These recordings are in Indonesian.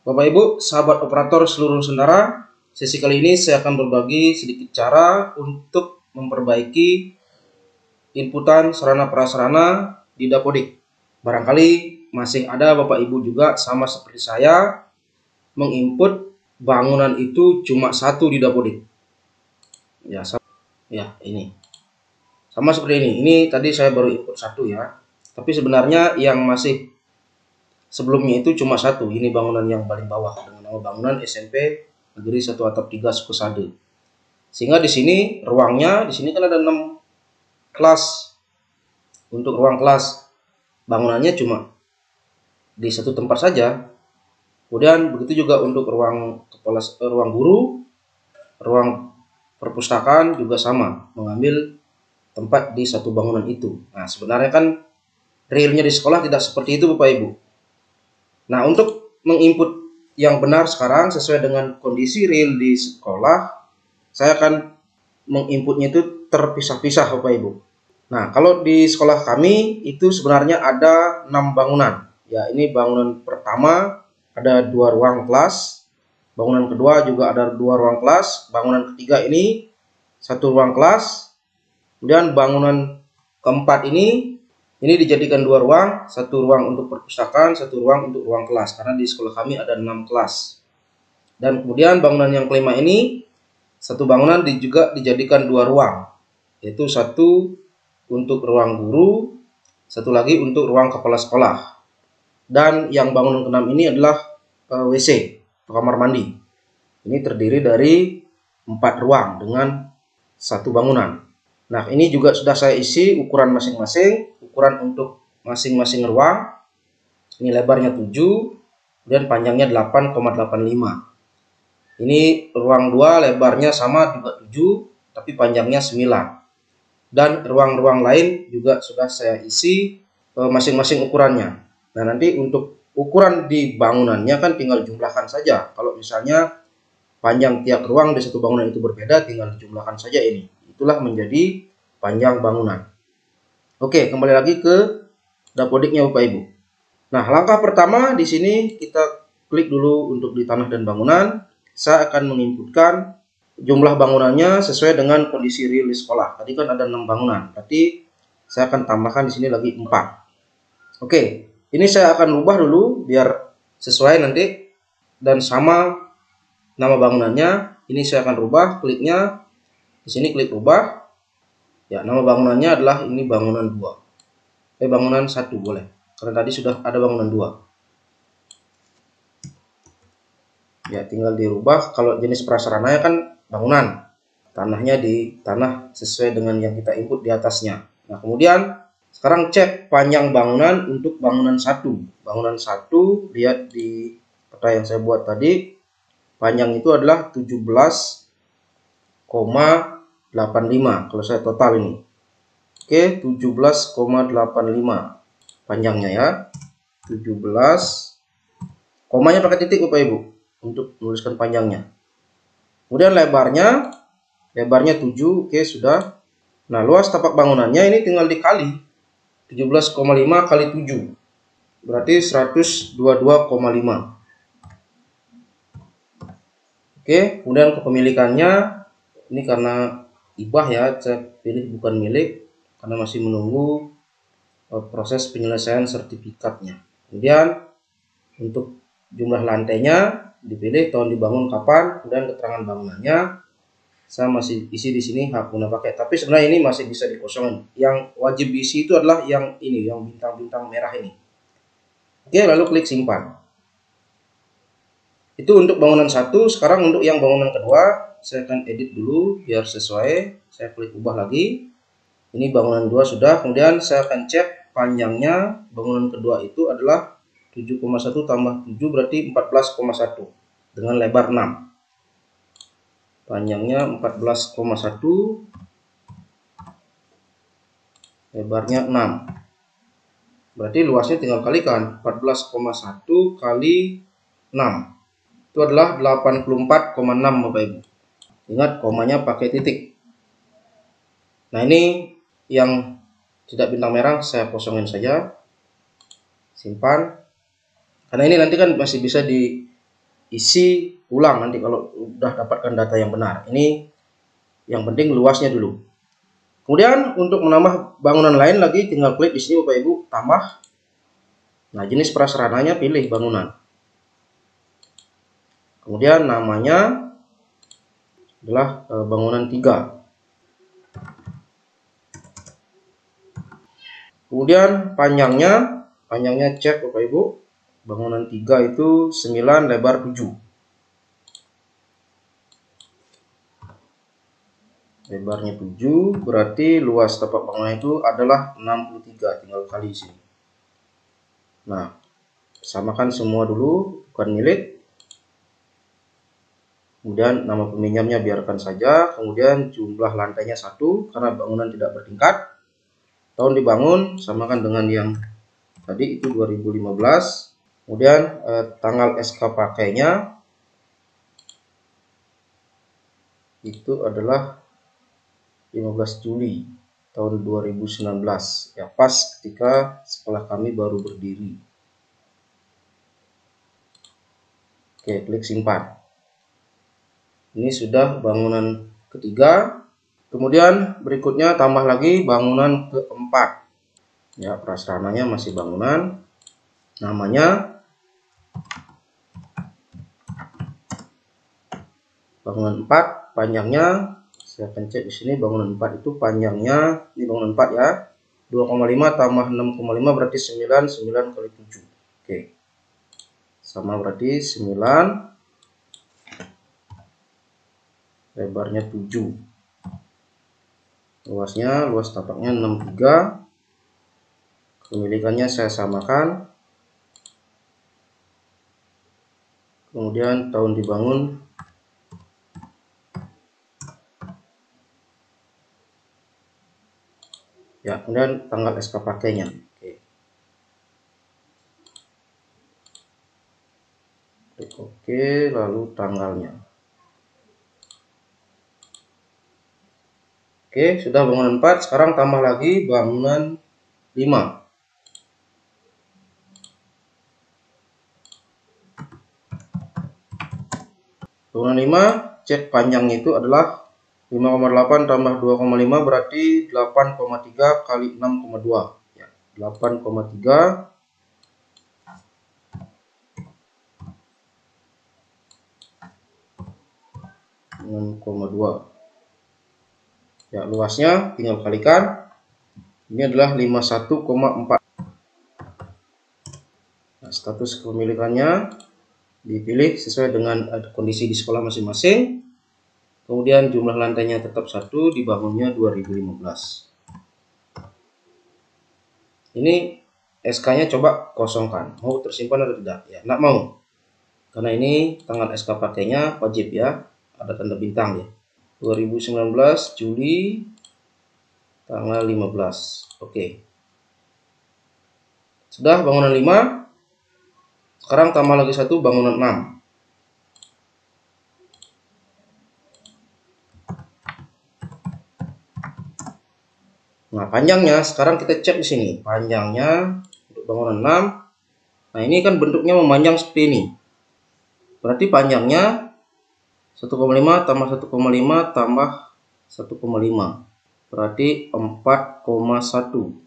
Bapak Ibu, sahabat operator seluruh Nusantara, sesi kali ini saya akan berbagi sedikit cara untuk memperbaiki inputan sarana prasarana di Dapodik. Barangkali masih ada Bapak Ibu juga sama seperti saya menginput bangunan itu cuma satu di Dapodik. Ini. Sama seperti ini. Ini tadi saya baru input satu ya. Tapi sebenarnya yang masih sebelumnya itu cuma satu. Ini bangunan yang paling bawah dengan nama bangunan SMP Negeri 1 Atap 3 Sukosade. Sehingga di sini ruangnya, di sini kan ada 6 kelas. Untuk ruang kelas bangunannya cuma di satu tempat saja. Kemudian begitu juga untuk ruang guru, ruang perpustakaan juga sama, mengambil tempat di satu bangunan itu. Nah, sebenarnya kan realnya di sekolah tidak seperti itu Bapak Ibu. Nah, untuk menginput yang benar sekarang sesuai dengan kondisi real di sekolah, saya akan menginputnya itu terpisah-pisah Bapak Ibu. Nah, kalau di sekolah kami itu sebenarnya ada 6 bangunan. Ya, ini bangunan pertama ada 2 ruang kelas. Bangunan kedua juga ada 2 ruang kelas. Bangunan ketiga ini 1 ruang kelas. Kemudian bangunan keempat ini dijadikan 2 ruang, 1 ruang untuk perpustakaan, 1 ruang untuk ruang kelas, karena di sekolah kami ada 6 kelas. Dan kemudian bangunan yang kelima ini, 1 bangunan juga dijadikan 2 ruang, yaitu 1 untuk ruang guru, 1 lagi untuk ruang kepala sekolah. Dan yang bangunan ke-6 ini adalah WC, kamar mandi. Ini terdiri dari 4 ruang dengan 1 bangunan. Nah, ini juga sudah saya isi ukuran masing-masing, ukuran untuk masing-masing ruang. Ini lebarnya 7, kemudian panjangnya 8,85. Ini ruang 2 lebarnya sama juga 7, tapi panjangnya 9. Dan ruang-ruang lain juga sudah saya isi masing-masing ukurannya. Nah, nanti untuk ukuran di bangunannya kan tinggal jumlahkan saja. Kalau misalnya panjang tiap ruang di satu bangunan itu berbeda, tinggal jumlahkan saja ini. Itulah menjadi panjang bangunan. Oke, kembali lagi ke Dapodiknya Bapak Ibu. Nah, langkah pertama di sini kita klik dulu untuk di tanah dan bangunan. Saya akan menginputkan jumlah bangunannya sesuai dengan kondisi real di sekolah. Tadi kan ada 6 bangunan, berarti saya akan tambahkan di sini lagi 4. Oke, ini saya akan rubah dulu biar sesuai nanti dan sama nama bangunannya. Ini saya akan rubah, kliknya di sini, klik rubah. Ya, nama bangunannya adalah ini bangunan 2. Bangunan 1 boleh. Karena tadi sudah ada bangunan 2. Ya, tinggal dirubah. Kalau jenis prasarananya kan bangunan. Tanahnya di tanah sesuai dengan yang kita input di atasnya. Nah, kemudian sekarang cek panjang bangunan untuk bangunan 1. Bangunan 1, lihat di peta yang saya buat tadi. Panjang itu adalah 17,85 kalau saya total ini. Oke, 17,85 panjangnya ya. 17, komanya pakai titik Bapak Ibu untuk menuliskan panjangnya. Kemudian lebarnya 7, oke sudah. Nah, luas tapak bangunannya ini tinggal dikali 17,5 kali 7. Berarti 122,5. Oke, kemudian kepemilikannya ini karena hibah ya, saya pilih bukan milik karena masih menunggu proses penyelesaian sertifikatnya. Kemudian untuk jumlah lantainya dipilih tahun dibangun kapan, kemudian keterangan bangunannya saya masih isi di sini hak guna pakai. Tapi sebenarnya ini masih bisa dikosongin. Yang wajib diisi itu adalah yang ini, yang bintang-bintang merah ini. Oke, lalu klik simpan. Itu untuk bangunan 1. Sekarang untuk yang bangunan kedua, saya akan edit dulu biar sesuai. Saya klik ubah lagi. Ini bangunan 2 sudah. Kemudian saya akan cek panjangnya. Bangunan kedua itu adalah 7,1 tambah 7 berarti 14,1 dengan lebar 6. Panjangnya 14,1, lebarnya 6. Berarti luasnya tinggal kalikan. 14,1 kali 6. Itu adalah 84,6 Bapak Ibu. Ingat komanya pakai titik. Nah, ini yang tidak bintang merah saya kosongin saja. Simpan. Karena ini nanti kan masih bisa isi ulang nanti kalau udah dapatkan data yang benar. Ini yang penting luasnya dulu. Kemudian untuk menambah bangunan lain lagi tinggal klik di sini Bapak Ibu, tambah. Nah, jenis prasarananya pilih bangunan. Kemudian namanya adalah bangunan 3. Kemudian panjangnya cek Bapak Ibu. Bangunan 3 itu 9, lebar 7. Lebarnya 7, berarti luas tapak bangunan itu adalah 63, tinggal kali sini. Nah, samakan semua dulu, bukan milik. Kemudian nama peminjamnya biarkan saja. Kemudian jumlah lantainya 1, karena bangunan tidak bertingkat. Tahun dibangun, samakan dengan yang tadi itu 2015. Kemudian tanggal SK pakainya itu adalah 15 Juli tahun 2019, ya pas ketika sekolah kami baru berdiri. Oke, klik simpan. Ini sudah bangunan ketiga. Kemudian berikutnya tambah lagi bangunan keempat. Ya, prasarananya masih bangunan. Namanya bangunan 4, panjangnya saya akan cek di sini. Bangunan 4 itu panjangnya, ini bangunan 4 ya, 2,5 tambah 6,5 berarti 9, 9 kali 7. Oke. Sama berarti 9, lebarnya 7. Luas tapaknya 63. Kepemilikannya saya samakan. Kemudian tahun dibangun ya, kemudian tanggal SK pakainya. Oke. Klik oke, lalu tanggalnya. Oke, sudah bangunan 4. Sekarang tambah lagi bangunan 5. Bangunan 5, cek panjangnya itu adalah 5,8 tambah 2,5 berarti 8,3 kali 6,2. Ya, 8,3 6,2. Ya, luasnya tinggal kalikan. Ini adalah 51,4. Nah, status kepemilikannya dipilih sesuai dengan kondisi di sekolah masing-masing. Kemudian jumlah lantainya tetap 1, dibangunnya 2015. Ini SK-nya coba kosongkan. Mau tersimpan atau tidak? Ya, nggak mau. Karena ini tanggal SK pakainya wajib ya. Ada tanda bintang ya. 2019 Juli tanggal 15. Oke. Sudah bangunan 5. Sekarang tambah lagi 1, bangunan 6. Nah, panjangnya sekarang kita cek di sini. Panjangnya untuk bangunan 6. Nah, ini kan bentuknya memanjang seperti ini. Berarti panjangnya 1,5 tambah 1,5 tambah 1,5. Berarti 4,1.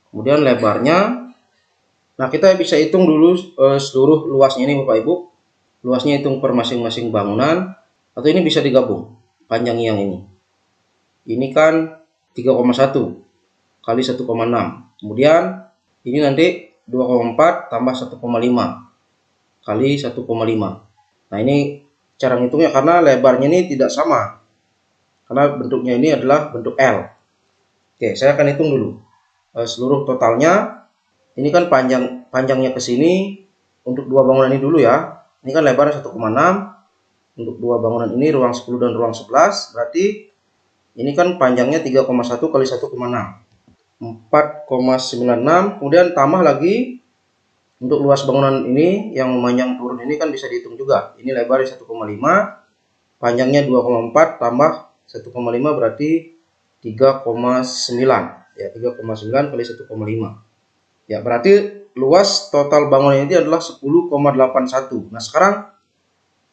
Kemudian lebarnya. Nah, kita bisa hitung dulu seluruh luasnya ini Bapak Ibu. Luasnya hitung per masing-masing bangunan. Atau ini bisa digabung. Panjang yang ini. Ini kan 3,1 kali 1,6. Kemudian ini nanti 2,4 tambah 1,5 kali 1,5. Nah, ini cara ngitungnya karena lebarnya ini tidak sama. Karena bentuknya ini adalah bentuk L. Oke, saya akan hitung dulu. Seluruh totalnya. Ini kan panjangnya ke sini untuk dua bangunan ini dulu ya. Ini kan lebarnya 1,6. Untuk dua bangunan ini ruang 10 dan ruang 11. Berarti ini kan panjangnya 3,1 kali 1,6. 4,96. Kemudian tambah lagi untuk luas bangunan ini yang memanjang turun ini kan bisa dihitung juga. Ini lebarnya 1,5, panjangnya 2,4 tambah 1,5 berarti 3,9. Ya, 3,9 kali 1,5. Ya, berarti luas total bangunan ini adalah 10,81. Nah, sekarang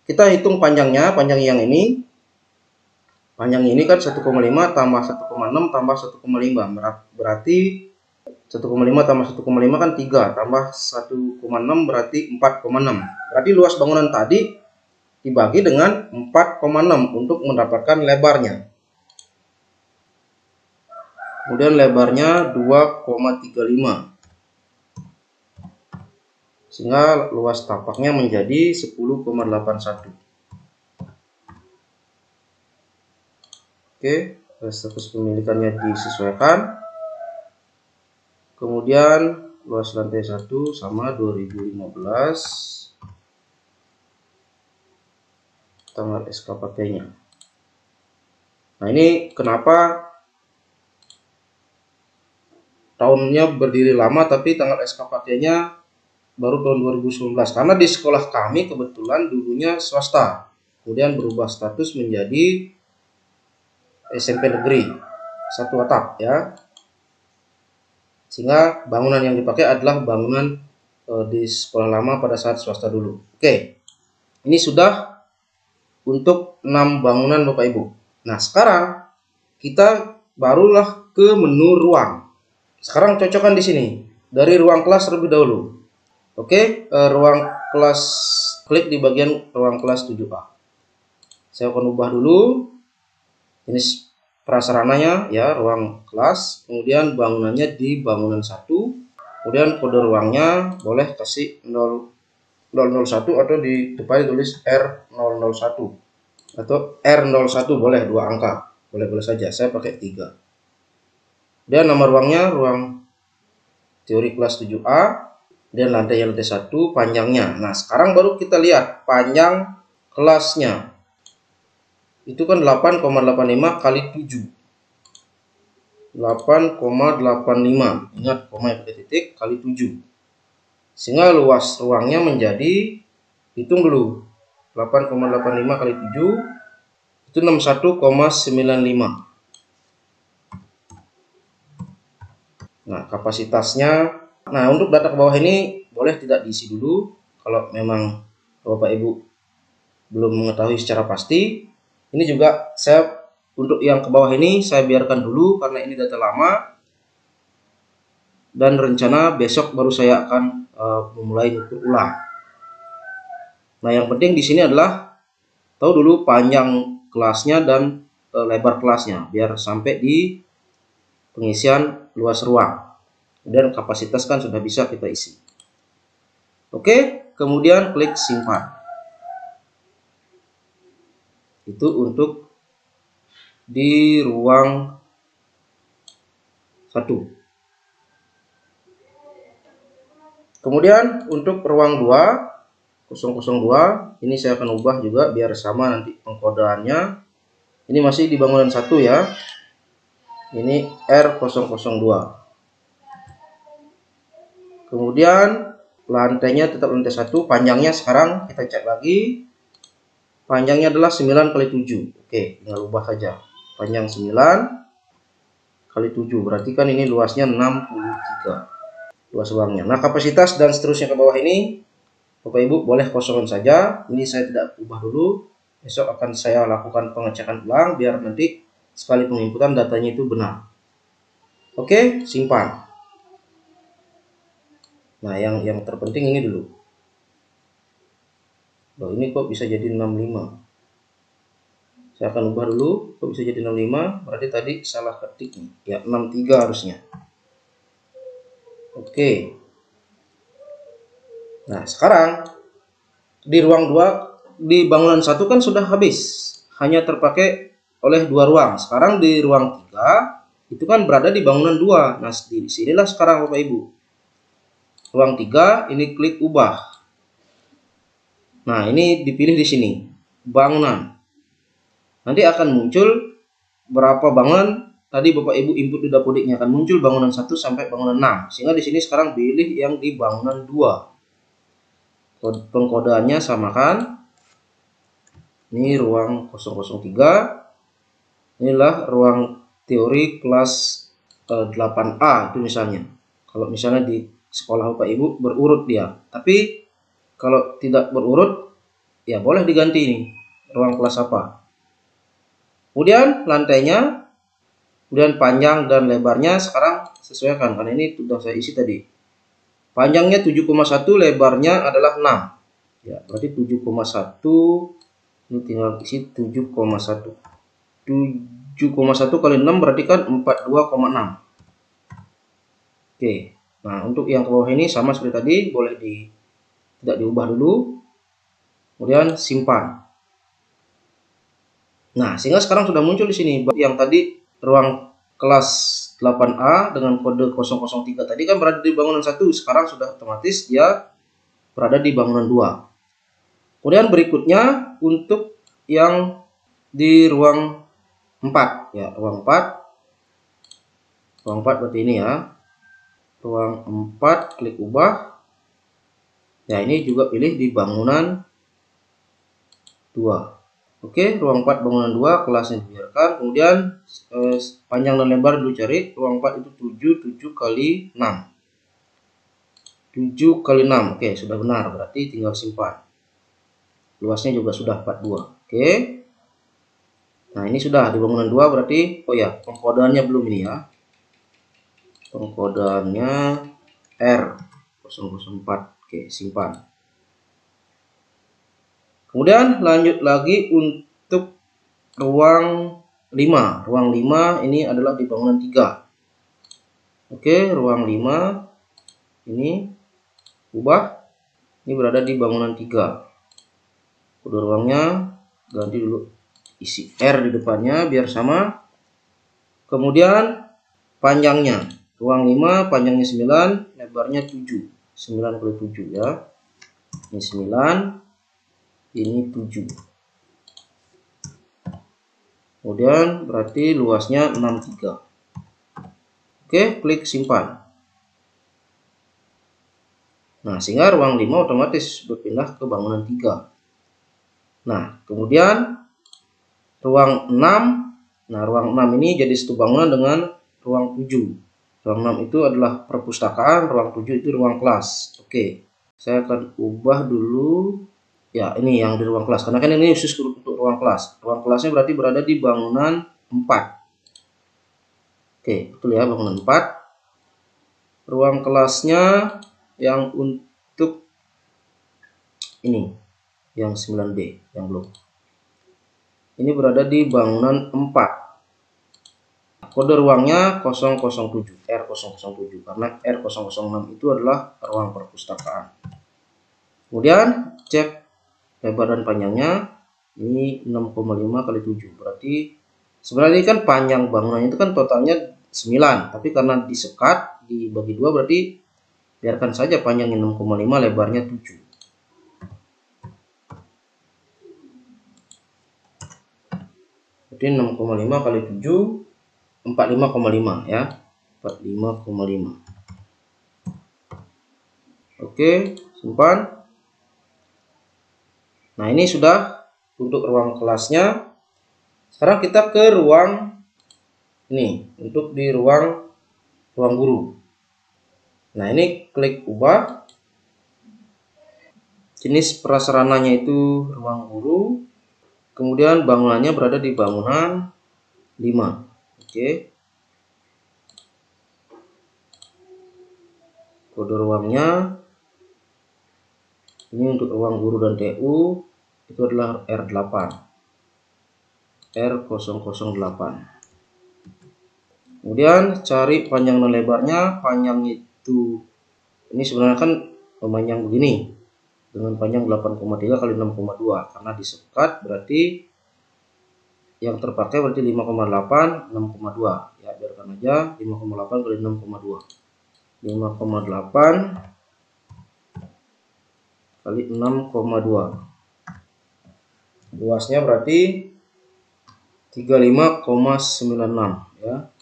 kita hitung panjangnya. Panjang yang ini, panjang ini kan 1,5 tambah 1,6 tambah 1,5, berarti 1,5 tambah 1,5 kan 3, tambah 1,6 berarti 4,6. Berarti luas bangunan tadi dibagi dengan 4,6 untuk mendapatkan lebarnya. Kemudian lebarnya 2,35. Sehingga luas tapaknya menjadi 10,81. Oke, status pemilikannya disesuaikan. Kemudian luas lantai 1 sama 2015. Tanggal SK pakainya. Nah, ini kenapa tahunnya berdiri lama tapi tanggal SK pakainya baru tahun 2019, karena di sekolah kami kebetulan dulunya swasta, kemudian berubah status menjadi SMP negeri 1 atap ya, sehingga bangunan yang dipakai adalah bangunan di sekolah lama pada saat swasta dulu. Oke, ini sudah untuk 6 bangunan Bapak Ibu. Nah, sekarang kita barulah ke menu ruang. Sekarang cocokkan di sini dari ruang kelas terlebih dahulu. Oke, ruang kelas, klik di bagian ruang kelas 7A. Saya akan ubah dulu jenis prasarananya ya, ruang kelas, kemudian bangunannya di bangunan 1, kemudian kode ruangnya boleh kasih 001 atau di depan tulis R001 atau R01, boleh 2 angka, boleh saja, saya pakai 3. Dan nama ruangnya ruang teori kelas 7A. Dan lantai 1 panjangnya. Nah, sekarang baru kita lihat panjang kelasnya. Itu kan 8,85 kali 7. 8,85. Ingat, koma pakai titik kali 7. Sehingga luas ruangnya menjadi, hitung dulu, 8,85 kali 7 itu 61,95. Nah, kapasitasnya. Nah, untuk data ke bawah ini boleh tidak diisi dulu kalau memang Bapak Ibu belum mengetahui secara pasti. Ini juga saya untuk yang ke bawah ini saya biarkan dulu karena ini data lama dan rencana besok baru saya akan memulai ngukur ulang. Nah, yang penting di sini adalah tahu dulu panjang kelasnya dan lebar kelasnya biar sampai di pengisian luas ruang. Dan kapasitas kan sudah bisa kita isi. Oke, kemudian klik simpan. Itu untuk di ruang 1. Kemudian untuk ruang 2, 002, ini saya akan ubah juga biar sama nanti pengkodeannya. Ini masih di bangunan 1 ya. Ini R002. Kemudian lantainya tetap lantai 1, panjangnya sekarang kita cek lagi. Panjangnya adalah 9 kali 7. Oke, tinggal ubah saja. Panjang 9 kali 7, berarti kan ini luasnya 63. Luas ruangnya. Nah, kapasitas dan seterusnya ke bawah ini Bapak Ibu boleh kosongin saja. Ini saya tidak ubah dulu. Besok akan saya lakukan pengecekan ulang biar nanti sekali penginputan datanya itu benar. Oke, simpan. Nah, yang terpenting ini dulu. Loh, ini kok bisa jadi 65? Saya akan ubah dulu, kok bisa jadi 65? Berarti tadi salah ketik nih. Ya, 63 harusnya. Oke. Nah, sekarang di ruang 2, di bangunan 1 kan sudah habis. Hanya terpakai oleh 2 ruang. Sekarang di ruang 3, itu kan berada di bangunan 2. Nah, di sinilah sekarang Bapak Ibu. Ruang 3, ini klik ubah. Nah, ini dipilih di sini, bangunan. Nanti akan muncul berapa bangunan. Tadi Bapak Ibu input di dapodiknya akan muncul bangunan 1 sampai bangunan 6. Sehingga di sini sekarang pilih yang di bangunan 2. Pengkodeannya samakan. Ini ruang 003. Inilah ruang teori kelas 8A itu misalnya. Kalau misalnya di sekolah Bapak Ibu berurut dia. Tapi kalau tidak berurut, ya boleh diganti ini ruang kelas apa. Kemudian lantainya, kemudian panjang dan lebarnya sekarang sesuaikan karena ini sudah saya isi tadi. Panjangnya 7,1, lebarnya adalah 6. Ya, berarti 7,1 ini tinggal isi 7,1. 7,1 kali 6 berarti kan 42,6. Oke. Nah, untuk yang ke bawah ini sama seperti tadi, boleh tidak diubah dulu. Kemudian simpan. Nah, sehingga sekarang sudah muncul di sini yang tadi ruang kelas 8A dengan kode 003 tadi kan berada di bangunan 1, sekarang sudah otomatis dia berada di bangunan 2. Kemudian berikutnya untuk yang di ruang 4 ya, ruang 4 berarti ini ya. Ruang 4 klik ubah. Ya, ini juga pilih di bangunan 2. Oke, ruang 4 bangunan 2 kelasnya dibiarkan. Kemudian panjang dan lebar dulu cari. Ruang 4 itu 7 kali 6. 7 kali 6. Oke, sudah benar. Berarti tinggal simpan. Luasnya juga sudah 42. Oke. Nah, ini sudah di bangunan 2 berarti. Oh ya, pengkodeannya belum ini ya. Pengkodeannya R004. Oke, simpan. Kemudian lanjut lagi untuk ruang 5. Ruang 5 ini adalah di bangunan 3. Oke, ruang 5 ini ubah. Ini berada di bangunan 3. Kode ruangnya ganti dulu, isi R di depannya biar sama. Kemudian panjangnya ruang 5 panjangnya 9, lebarnya 7. 9 kali 7 ya. Ini 9, ini 7. Kemudian berarti luasnya 63. Oke, klik simpan. Nah, sehingga ruang 5 otomatis berpindah ke bangunan 3. Nah, kemudian ruang 6. Nah, ruang 6 ini jadi satu bangunan dengan ruang 7. Ruang 6 itu adalah perpustakaan, ruang 7 itu ruang kelas. Oke, saya akan ubah dulu. Ya, ini yang di ruang kelas. Karena kan ini khusus untuk ruang kelas. Ruang kelasnya berarti berada di bangunan 4. Oke, betul ya, bangunan 4. Ruang kelasnya yang untuk ini, yang 9B, yang belum. Ini berada di bangunan 4. Kode ruangnya 007, R007. Karena R006 itu adalah ruang perpustakaan. Kemudian cek lebar dan panjangnya, ini 6,5 kali 7. Berarti sebenarnya ini kan panjang bangunannya itu kan totalnya 9. Tapi karena disekat, dibagi 2 berarti biarkan saja panjangnya 6,5, lebarnya 7. Jadi 6,5 kali 7, 45,5 ya. 45,5. Oke, simpan. Nah, ini sudah untuk ruang kelasnya. Sekarang kita ke ruang ini, untuk di ruang guru. Nah, ini klik ubah. Jenis prasarananya itu ruang guru. Kemudian bangunannya berada di bangunan 5. Oke. Kode ruangnya ini untuk ruang guru dan TU itu adalah R8. R008. Kemudian cari panjang dan lebarnya. Panjang itu ini sebenarnya kan panjang begini dengan panjang 8,3 kali 6,2 karena disekat berarti yang terpakai berarti 5,8 6,2 ya, biarkan aja 5,8 kali 6,2. 5,8 kali 6,2. Luasnya berarti 35,96 ya.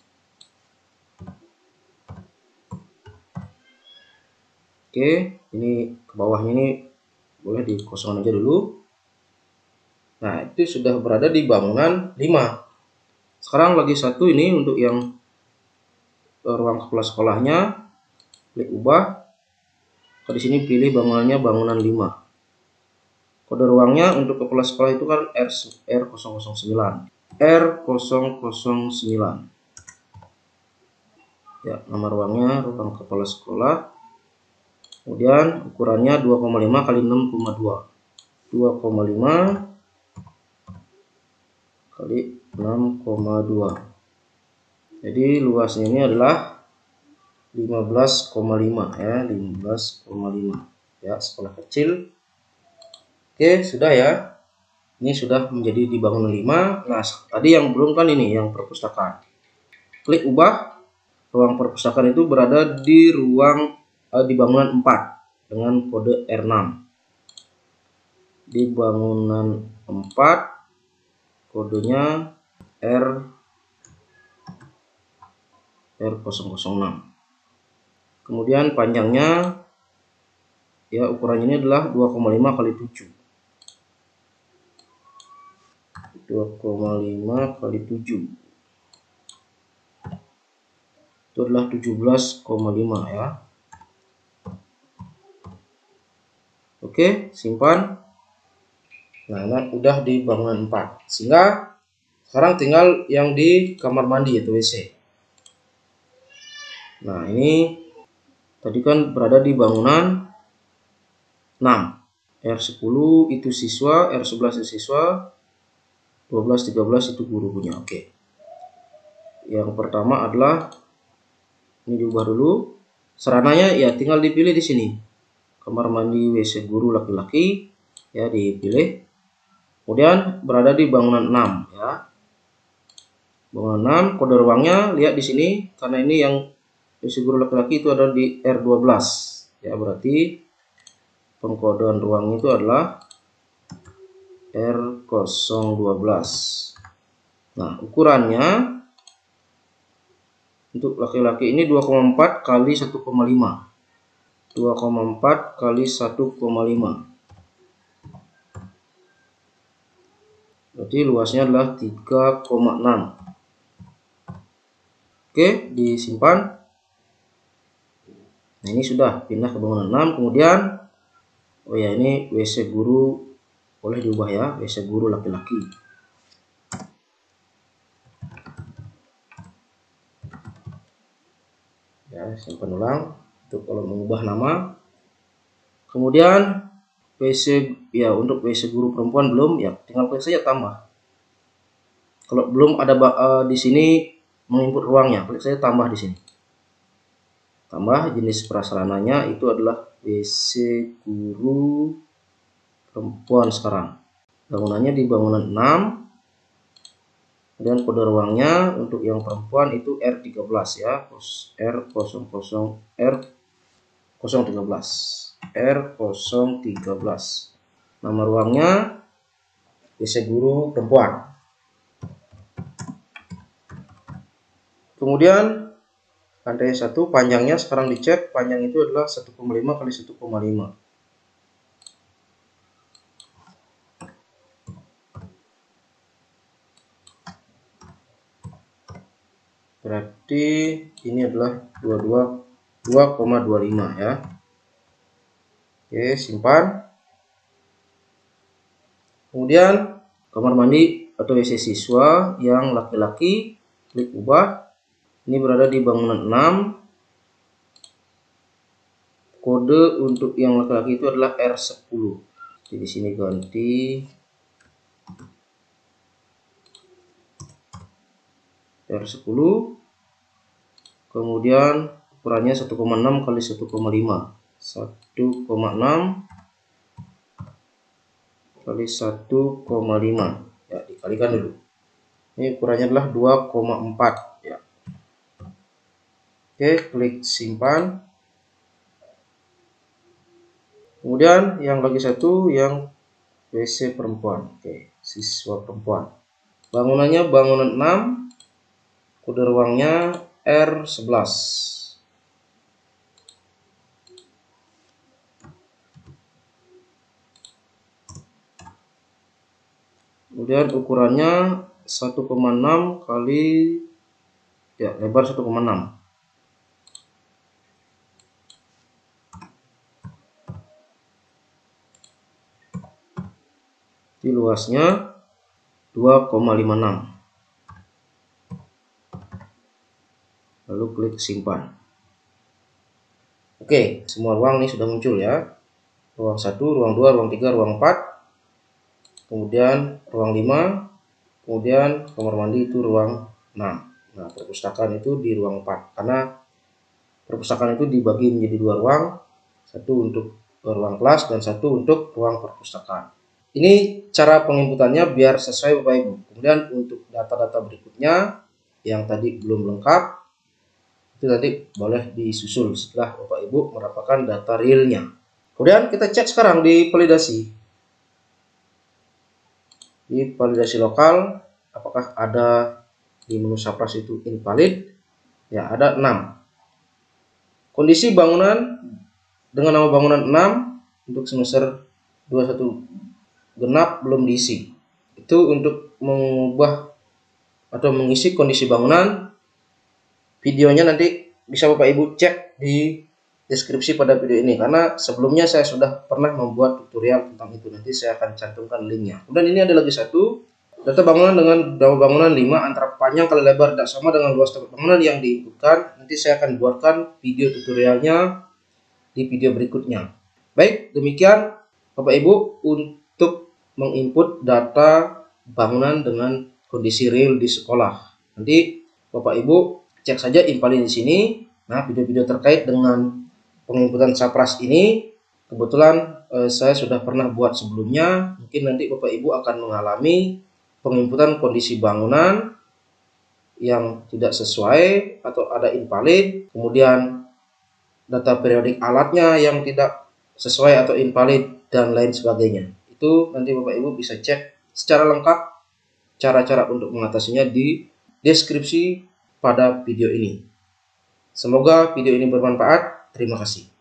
Oke, ini ke bawahnya ini boleh dikosongkan aja dulu. Nah, itu sudah berada di bangunan 5. Sekarang lagi satu ini untuk yang ruang kepala sekolahnya. Klik ubah. Di sini pilih bangunannya bangunan 5. Kode ruangnya untuk kepala sekolah itu kan R009. R009. Ya, nama ruangnya ruang kepala sekolah. Kemudian ukurannya 2,5 kali 6,2. 2,5 kali 6,2. Jadi luasnya ini adalah 15,5 ya, 15,5 ya, sekolah kecil. Oke, sudah ya. Ini sudah menjadi di bangunan 5. Nah, tadi yang belum kan ini yang perpustakaan. Klik ubah. Ruang perpustakaan itu berada di di bangunan 4 dengan kode R6. Di bangunan 4 kodenya R006. Kemudian panjangnya ya, ukurannya ini adalah 2,5 kali 7. 2,5 kali 7 itu adalah 17,5 ya. Oke, simpan. Nah, ini udah di bangunan 4. Sehingga sekarang tinggal yang di kamar mandi yaitu WC. Nah, ini tadi kan berada di bangunan 6. R10 itu siswa, R11 itu siswa, 12, 13 itu guru punya. Oke. Yang pertama adalah ini diubah dulu. Sarananya ya tinggal dipilih di sini. Kamar mandi WC guru laki-laki ya, dipilih. Kemudian berada di bangunan 6 ya. Bangunan 6, kode ruangnya lihat di sini karena ini yang WC guru laki-laki itu ada di R12 ya, berarti pengkodean ruang itu adalah R012. Nah, ukurannya untuk laki-laki ini 2,4 kali 1,5. 2,4 kali 1,5. Berarti luasnya adalah 3,6. Oke, disimpan. Nah, ini sudah pindah ke bangunan 6. Kemudian oh ya, ini WC guru boleh diubah ya, WC guru laki-laki. Ya, simpan ulang untuk kalau mengubah nama. Kemudian WC ya, untuk WC guru perempuan belum ya, tinggal klik saja tambah. Kalau belum ada di sini menginput ruangnya, klik saja tambah di sini. Tambah jenis prasarananya itu adalah WC guru perempuan sekarang. Bangunannya di bangunan 6. Kemudian kode ruangnya untuk yang perempuan itu R13 ya, R013. Nama ruangnya WC guru perempuan. Kemudian lantai 1 panjangnya sekarang dicek, panjang itu adalah 1,5 kali 1,5. Berarti ini adalah 2,25 ya. Oke, simpan. Kemudian kamar mandi atau WC siswa yang laki-laki, klik ubah. Ini berada di bangunan 6. Kode untuk yang laki-laki itu adalah R10. Jadi di sini ganti R10. Kemudian ukurannya 1,6 kali 1,5. 1,6 kali 1,5 ya, dikalikan dulu. Ini ukurannya adalah 2,4 ya. Oke, klik simpan. Kemudian yang lagi satu yang WC perempuan. Oke, siswa perempuan. Bangunannya bangunan 6. Kode ruangnya R11. Kemudian ukurannya 1,6 kali ya, lebar 1,6. tapi luasnya 2,56. Lalu klik simpan. Oke, semua ruang ini sudah muncul ya. Ruang 1, ruang 2, ruang 3, ruang 4. Kemudian ruang 5. Kemudian kamar mandi itu ruang 6. Nah, perpustakaan itu di ruang 4. Karena perpustakaan itu dibagi menjadi 2 ruang. Satu untuk ruang kelas dan satu untuk ruang perpustakaan. Ini cara penginputannya biar sesuai Bapak Ibu. Kemudian untuk data-data berikutnya yang tadi belum lengkap, itu nanti boleh disusul setelah Bapak Ibu mendapatkan data realnya. Kemudian kita cek sekarang di validasi. Di validasi lokal, apakah ada di menu Sapras itu invalid? Ya, ada 6. Kondisi bangunan dengan nama bangunan 6 untuk semester 21 genap belum diisi. Itu untuk mengubah atau mengisi kondisi bangunan. Videonya nanti bisa Bapak Ibu cek di deskripsi pada video ini, karena sebelumnya saya sudah pernah membuat tutorial tentang itu. Nanti saya akan cantumkan linknya. Kemudian ini ada lagi satu, data bangunan dengan nama bangunan 5 antara panjang kali lebar tidak sama dengan luas tempat bangunan yang diinputkan. Nanti saya akan buatkan video tutorialnya di video berikutnya. Baik, demikian Bapak Ibu untuk menginput data bangunan dengan kondisi real di sekolah. Nanti Bapak Ibu cek saja infalin di sini. Nah, video-video terkait dengan penginputan Sapras ini kebetulan saya sudah pernah buat sebelumnya. Mungkin nanti Bapak Ibu akan mengalami penginputan kondisi bangunan yang tidak sesuai atau ada invalid, kemudian data periodik alatnya yang tidak sesuai atau invalid dan lain sebagainya. Itu nanti Bapak Ibu bisa cek secara lengkap cara-cara untuk mengatasinya di deskripsi pada video ini. Semoga video ini bermanfaat. Terima kasih.